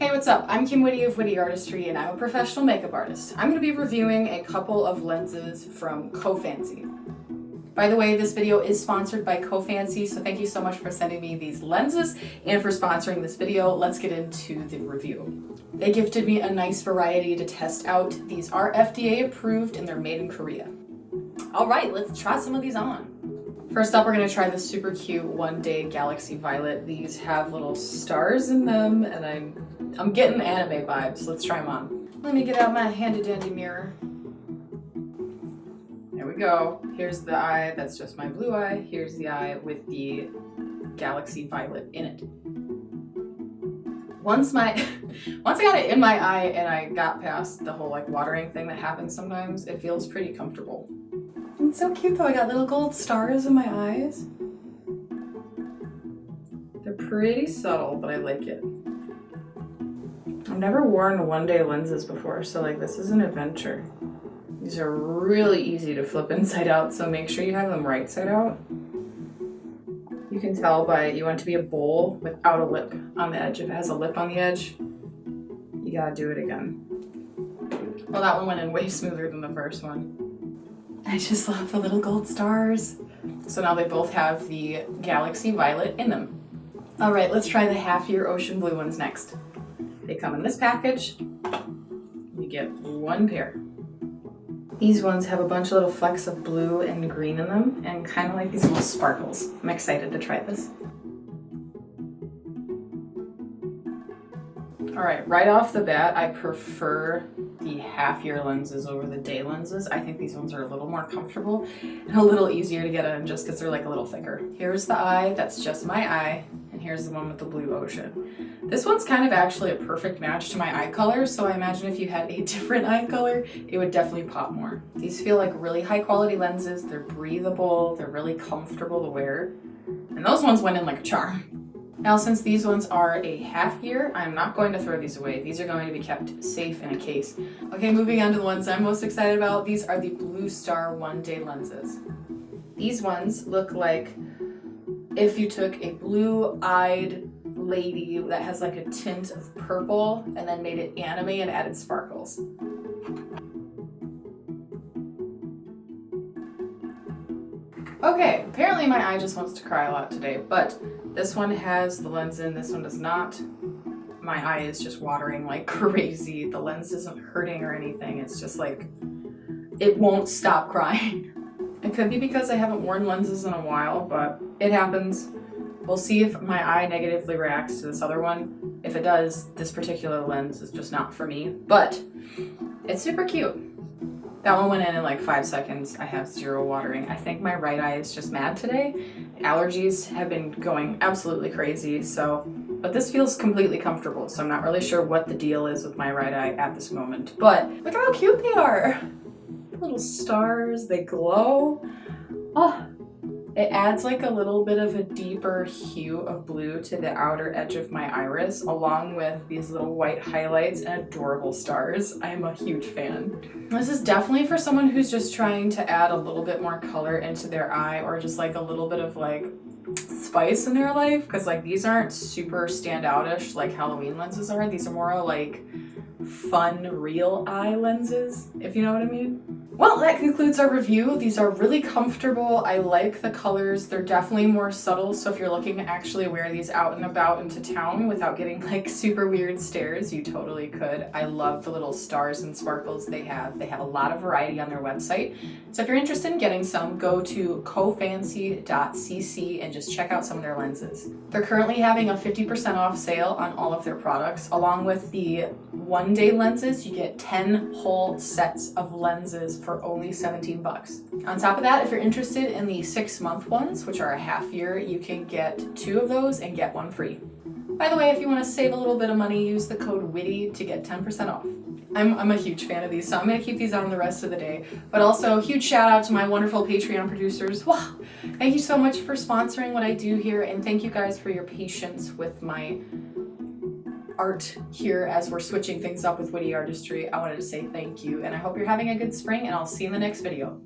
Hey, what's up? I'm Kim Witte of WitteArtistry and I'm a professional makeup artist. I'm going to be reviewing a couple of lenses from CoFANCY. By the way, this video is sponsored by CoFANCY, so thank you so much for sending me these lenses and for sponsoring this video. Let's get into the review. They gifted me a nice variety to test out. These are FDA approved and they're made in Korea. All right, let's try some of these on. First up, we're going to try the super cute One Day Galaxy Violet. These have little stars in them and I'm getting anime vibes. Let's try them on. Let me get out my handy dandy mirror. There we go. Here's the eye, that's just my blue eye. Here's the eye with the Galaxy Violet in it. Once I got it in my eye and I got past the whole like watering thing that happens sometimes, it feels pretty comfortable. It's so cute though, I got little gold stars in my eyes. They're pretty subtle, but I like it. I've never worn One Day lenses before, so like this is an adventure. These are really easy to flip inside out, so make sure you have them right side out. You can tell by, you want it to be a bowl without a lip on the edge. If it has a lip on the edge, you gotta do it again. Well, that one went in way smoother than the first one. I just love the little gold stars. So now they both have the Galaxy Violet in them. All right, let's try the half-year ocean blue ones next. They come in this package. You get one pair. These ones have a bunch of little flecks of blue and green in them and kind of like these little sparkles. I'm excited to try this. All right, off the bat, I prefer the half-year lenses over the day lenses. I think these ones are a little more comfortable and a little easier to get in just because they're like a little thicker. Here's the eye, that's just my eye, and here's the one with the blue ocean. This one's kind of actually a perfect match to my eye color, so I imagine if you had a different eye color, it would definitely pop more. These feel like really high quality lenses, they're breathable, they're really comfortable to wear, and those ones went in like a charm. Now, since these ones are a half year, I'm not going to throw these away. These are going to be kept safe in a case. Okay, moving on to the ones I'm most excited about. These are the Blue Star One Day lenses. These ones look like if you took a blue-eyed lady that has like a tint of purple and then made it anime and added sparkles. Okay, apparently my eye just wants to cry a lot today, but this one has the lens in, this one does not. My eye is just watering like crazy. The lens isn't hurting or anything, it's just like, it won't stop crying. It could be because I haven't worn lenses in a while, but it happens. We'll see if my eye negatively reacts to this other one. If it does, this particular lens is just not for me, but it's super cute. That one went in like 5 seconds. I have zero watering. I think my right eye is just mad today. Allergies have been going absolutely crazy, but this feels completely comfortable, so I'm not really sure what the deal is with my right eye at this moment. But look at how cute they are. Little stars, they glow. Oh, it adds like a little bit of a deeper hue of blue to the outer edge of my iris, along with these little white highlights and adorable stars. I am a huge fan. This is definitely for someone who's just trying to add a little bit more color into their eye, or just like a little bit of like spice in their life, because like these aren't super standout-ish like Halloween lenses are. These are more like fun, real eye lenses, if you know what I mean. Well, that concludes our review. These are really comfortable. I like the colors. They're definitely more subtle, so if you're looking to actually wear these out and about into town without getting like super weird stares, you totally could. I love the little stars and sparkles they have. They have a lot of variety on their website. So if you're interested in getting some, go to cofany.cc and just check out some of their lenses. They're currently having a 50% off sale on all of their products. Along with the One Day lenses, you get 10 whole sets of lenses for only 17 bucks. On top of that, if you're interested in the 6-month ones, which are a half year, you can get 2 of those and get 1 free. By the way, if you want to save a little bit of money, use the code WITTE to get 10% off. I'm a huge fan of these, so I'm going to keep these on the rest of the day. But also, huge shout out to my wonderful Patreon producers. Wow! Thank you so much for sponsoring what I do here, and thank you guys for your patience with my art here as we're switching things up with WitteArtistry. I wanted to say thank you, and I hope you're having a good spring, and I'll see you in the next video.